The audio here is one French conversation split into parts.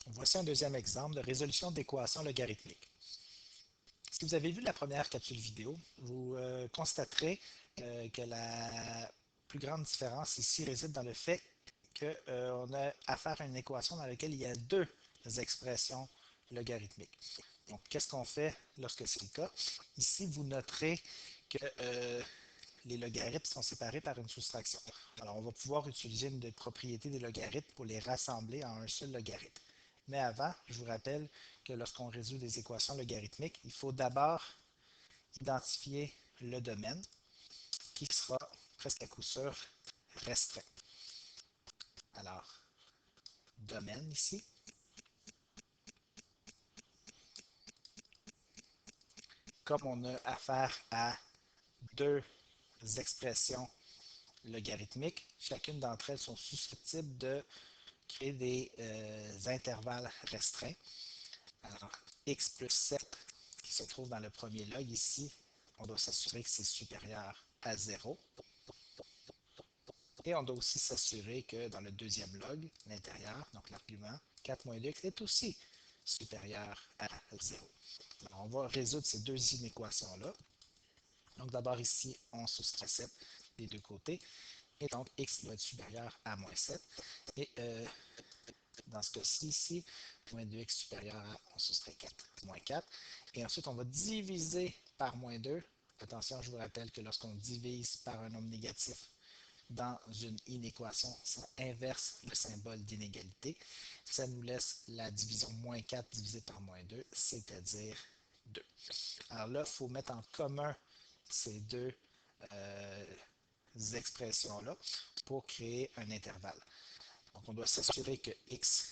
Voici un deuxième exemple de résolution d'équations logarithmiques. Si vous avez vu la première capsule vidéo, vous constaterez que la plus grande différence ici réside dans le fait qu'on a affaire à une équation dans laquelle il y a deux expressions logarithmiques. Donc, qu'est-ce qu'on fait lorsque c'est le cas? Ici, vous noterez que les logarithmes sont séparés par une soustraction. Alors, on va pouvoir utiliser une des propriétés des logarithmes pour les rassembler en un seul logarithme. Mais avant, je vous rappelle que lorsqu'on résout des équations logarithmiques, il faut d'abord identifier le domaine qui sera presque à coup sûr restreint. Alors, domaine ici. Comme on a affaire à deux expressions logarithmiques, chacune d'entre elles sont susceptibles de créer des intervalles restreints. Alors, x plus 7 qui se trouve dans le premier log ici, on doit s'assurer que c'est supérieur à 0. Et on doit aussi s'assurer que dans le deuxième log, l'intérieur, donc l'argument 4 moins 2x est aussi supérieur à 0. Alors, on va résoudre ces deux inéquations-là. Donc d'abord ici, on soustrait 7 des deux côtés. Et donc x doit être supérieur à moins 7. Et dans ce cas-ci, ici, moins 2x supérieur à, on soustrait 4, moins 4. Et ensuite, on va diviser par moins 2. Attention, je vous rappelle que lorsqu'on divise par un nombre négatif dans une inéquation, ça inverse le symbole d'inégalité. Ça nous laisse la division moins 4 divisé par moins 2, c'est-à-dire 2. Alors là, il faut mettre en commun ces deux euh, expressions-là pour créer un intervalle. Donc, on doit s'assurer que x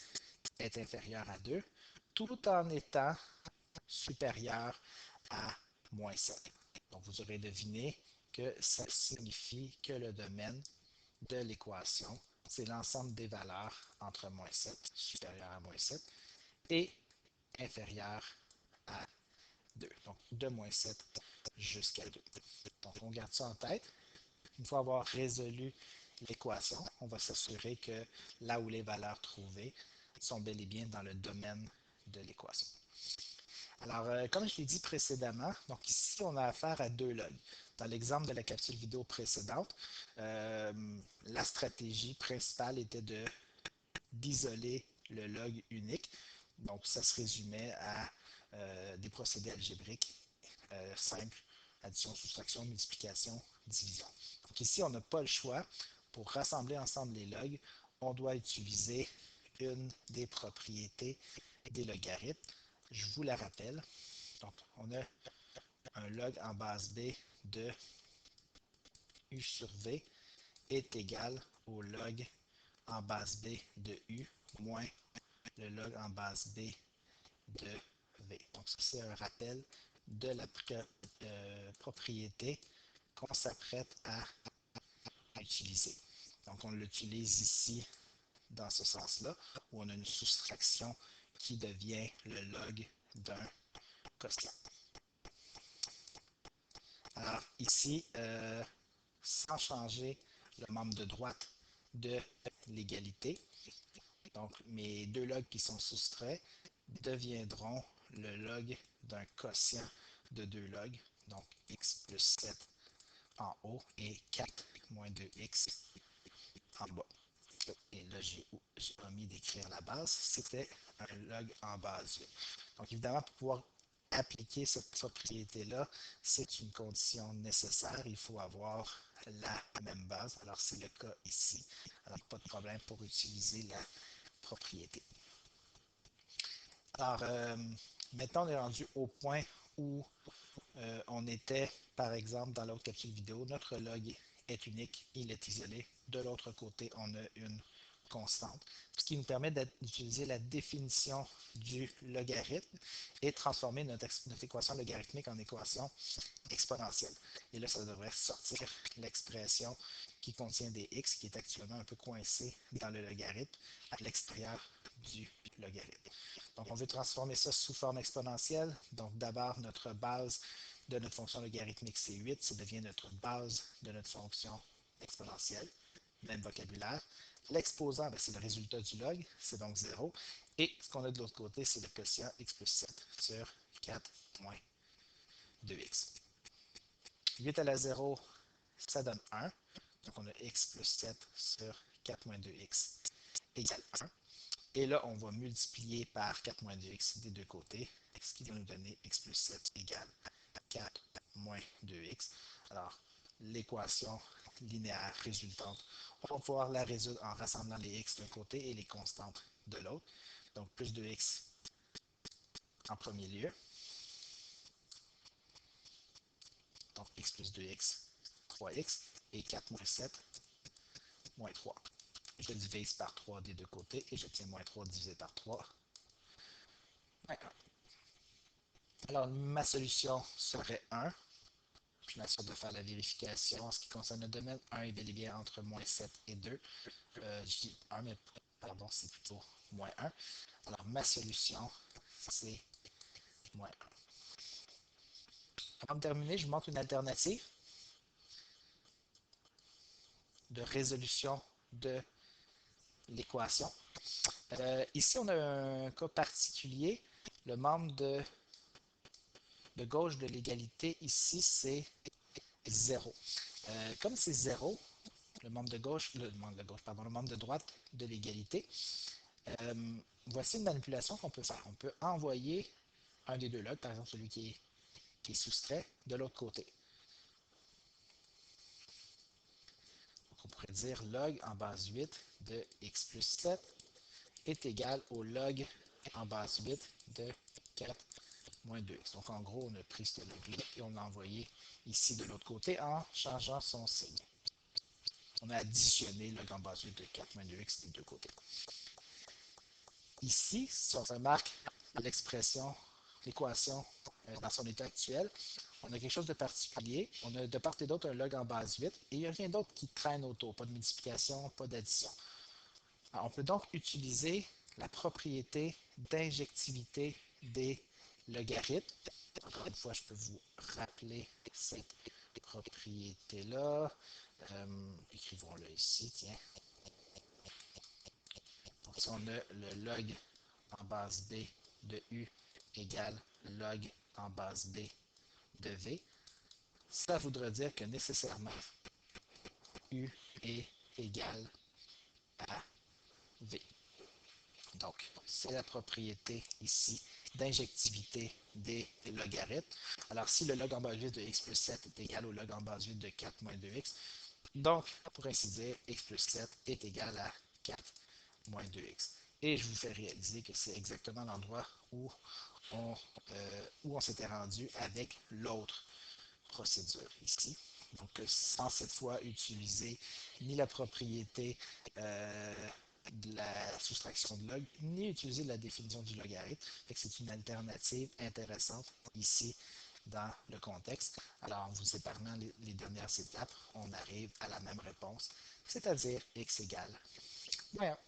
est inférieur à 2, tout en étant supérieur à moins 7. Donc, vous aurez deviné que ça signifie que le domaine de l'équation, c'est l'ensemble des valeurs entre moins 7, supérieur à moins 7, et inférieur à 2. Donc, de moins 7 jusqu'à 2. Donc, on garde ça en tête. Une fois avoir résolu l'équation, on va s'assurer que là où les valeurs trouvées sont bel et bien dans le domaine de l'équation. Alors, comme je l'ai dit précédemment, donc ici, on a affaire à deux logs. Dans l'exemple de la capsule vidéo précédente, euh, la stratégie principale était d'isoler le log unique. Donc, ça se résumait à des procédés algébriques simples, addition, soustraction, multiplication, division. Donc ici, on n'a pas le choix. Pour rassembler ensemble les logs, on doit utiliser une des propriétés des logarithmes. Je vous la rappelle. Donc, on a un log en base b de u sur v est égal au log en base b de u moins le log en base b de v. Donc, c'est un rappel de la propriété qu'on s'apprête à utiliser. Donc, on l'utilise ici dans ce sens-là, où on a une soustraction qui devient le log d'un quotient. Alors, ici, sans changer le membre de droite de l'égalité, donc mes deux logs qui sont soustraits deviendront le log d'un quotient de deux logs, donc x plus 7 en haut et 4 moins 2x en bas. Et là, j'ai omis d'écrire la base. C'était un log en base 8. Donc, évidemment, pour pouvoir appliquer cette propriété-là, c'est une condition nécessaire. Il faut avoir la même base. Alors, c'est le cas ici. Alors, pas de problème pour utiliser la propriété. Alors, maintenant, on est rendu au point où on était, par exemple, dans l'autre capsule vidéo. Notre log est unique, il est isolé. De l'autre côté, on a une constante, ce qui nous permet d'utiliser la définition du logarithme et transformer notre équation logarithmique en équation exponentielle. Et là, ça devrait sortir l'expression qui contient des x, qui est actuellement un peu coincée dans le logarithme, à l'extérieur du logarithme. Donc, on veut transformer ça sous forme exponentielle. Donc, d'abord, notre base de notre fonction logarithmique, c'est 8. Ça devient notre base de notre fonction exponentielle. Même vocabulaire. L'exposant, ben, c'est le résultat du log, c'est donc 0. Et ce qu'on a de l'autre côté, c'est le quotient x plus 7 sur 4 moins 2x. 8 à la 0, ça donne 1. Donc on a x plus 7 sur 4 moins 2x égale 1. Et là, on va multiplier par 4 moins 2x des deux côtés, ce qui va nous donner x plus 7 égale 4 moins 2x. Alors, l'équation linéaire résultante, on va pouvoir la résoudre en rassemblant les x d'un côté et les constantes de l'autre. Donc, plus 2x en premier lieu. Donc, x plus 2x, 3x, et 4 moins 7, moins 3. Je divise par 3 des deux côtés et j'obtiens moins 3 divisé par 3. D'accord. Alors, ma solution serait 1. Je m'assure de faire la vérification en ce qui concerne le domaine. 1 est bel et bien entre moins 7 et 2. Je dis 1, mais pardon, c'est plutôt moins 1. Alors, ma solution, c'est moins 1. Avant de terminer, je vous montre une alternative de résolution de l'équation. Ici, on a un cas particulier. Le membre de gauche de l'égalité, ici, c'est 0. Comme c'est 0, le membre de gauche, pardon, le membre de droite de l'égalité, voici une manipulation qu'on peut faire. On peut envoyer un des deux logs, par exemple celui qui est soustrait, de l'autre côté. Donc, on pourrait dire log en base 8 de x plus 7 est égal au log en base 8 de 4 moins 2x. Donc en gros, on a pris ce log-là et on l'a envoyé ici de l'autre côté en changeant son signe. On a additionné log en base 8 de 4 moins 2x des deux côtés. Ici, si on remarque l'expression, l'équation dans son état actuel, on a quelque chose de particulier. On a de part et d'autre un log en base 8 et il n'y a rien d'autre qui traîne autour. Pas de multiplication, pas d'addition. On peut donc utiliser la propriété d'injectivité des logarithmes. Encore une fois, je peux vous rappeler cette propriété-là. Écrivons-le ici, tiens. Donc, si on a le log en base b de u égale log en base b de v, ça voudrait dire que nécessairement u est égal à v. Donc, c'est la propriété ici d'injectivité des logarithmes. Alors, si le log en base 8 de x plus 7 est égal au log en base 8 de 4 moins 2x, donc, pour ainsi dire, x plus 7 est égal à 4 moins 2x. Et je vous fais réaliser que c'est exactement l'endroit où on s'était rendu avec l'autre procédure ici. Donc, sans cette fois utiliser ni la propriété de la soustraction de log, ni utiliser la définition du logarithme. C'est une alternative intéressante ici dans le contexte. Alors, en vous épargnant les dernières étapes, on arrive à la même réponse, c'est-à-dire x égale. Voilà.